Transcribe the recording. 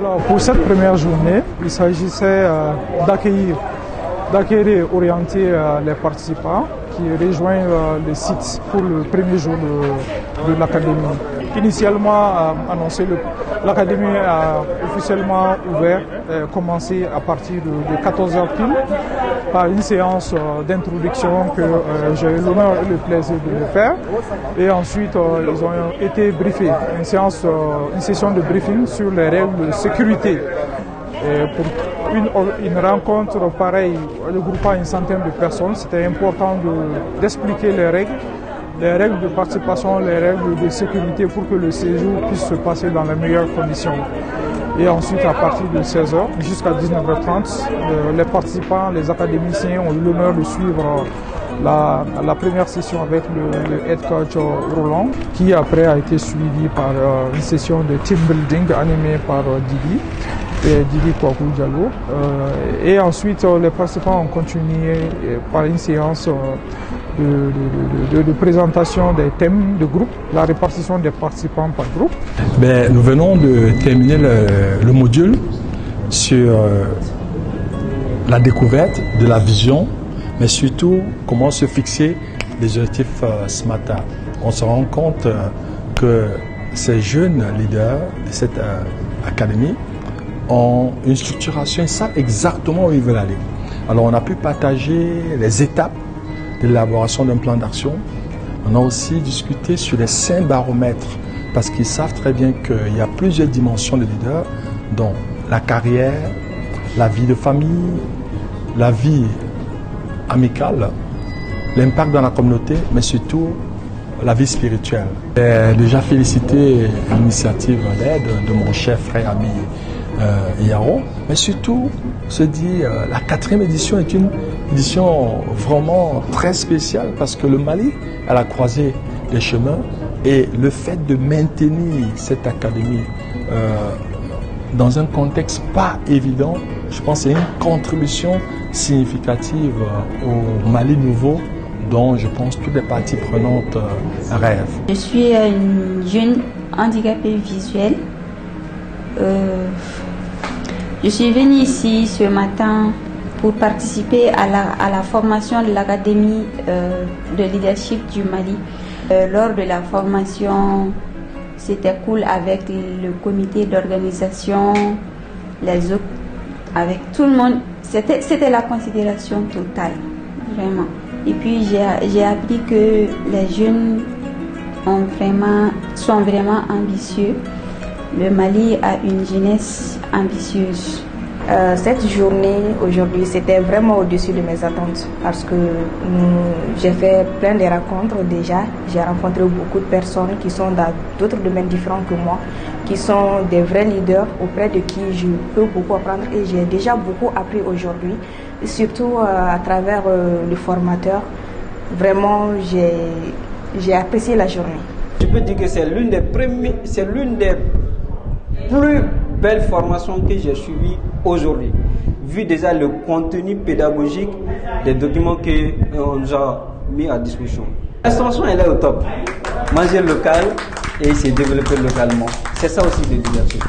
Alors pour cette première journée, il s'agissait d'accueillir et orienter les participants qui rejoignent le site pour le premier jour de l'académie. Initialement annoncé, l'académie a officiellement ouvert, commencé à partir de 14h pile par une séance d'introduction que j'ai eu l'honneur et le plaisir de le faire. Et ensuite, ils ont été briefés, une session de briefing sur les règles de sécurité. Et pour une rencontre pareille, regroupant une centaine de personnes, c'était important d'expliquer les règles de participation, les règles de sécurité pour que le séjour puisse se passer dans les meilleures conditions. Et ensuite, à partir de 16h jusqu'à 19h30, les participants, les académiciens ont eu l'honneur de suivre la première session avec le head coach Roland, qui après a été suivi par une session de team building animée par Didi Kwaku Diallo. Et ensuite, les participants ont continué par une séance de présentation des thèmes de groupe, la répartition des participants par groupe. Nous venons de terminer le module sur la découverte de la vision, mais surtout comment se fixer les objectifs ce matin. On se rend compte que ces jeunes leaders de cette académie ont une structuration, ils savent exactement où ils veulent aller. Alors on a pu partager les étapes de l'élaboration d'un plan d'action. On a aussi discuté sur les 5 baromètres parce qu'ils savent très bien qu'il y a plusieurs dimensions de leader, dont la carrière, la vie de famille, la vie amicale, l'impact dans la communauté, mais surtout la vie spirituelle. J'ai déjà félicité l'initiative d'aide de mon cher frère ami Yaro, mais surtout se dit la 4e édition est une édition vraiment très spéciale parce que le Mali à la croisée des chemins et le fait de maintenir cette académie dans un contexte pas évident, je pense que c'est une contribution significative au Mali nouveau dont je pense toutes les parties prenantes rêvent. Je suis une jeune handicapée visuelle. Je suis venue ici ce matin pour participer à la formation de l'Académie de leadership du Mali. Lors de la formation, c'était cool avec le comité d'organisation, les autres, avec tout le monde. C'était la considération totale, vraiment. Et puis j'ai appris que les jeunes sont vraiment ambitieux. Le Mali a une jeunesse ambitieuse. Cette journée aujourd'hui, c'était vraiment au-dessus de mes attentes parce que j'ai fait plein de rencontres déjà. J'ai rencontré beaucoup de personnes qui sont dans d'autres domaines différents que moi, qui sont des vrais leaders auprès de qui je peux beaucoup apprendre et j'ai déjà beaucoup appris aujourd'hui, surtout à travers le formateur. Vraiment, j'ai apprécié la journée. Je peux dire que c'est l'une des plus belles formations que j'ai suivies aujourd'hui, vu déjà le contenu pédagogique des documents qu'on nous a mis à disposition. La formation elle est au top. Manger local et se développer localement. C'est ça aussi le leadership.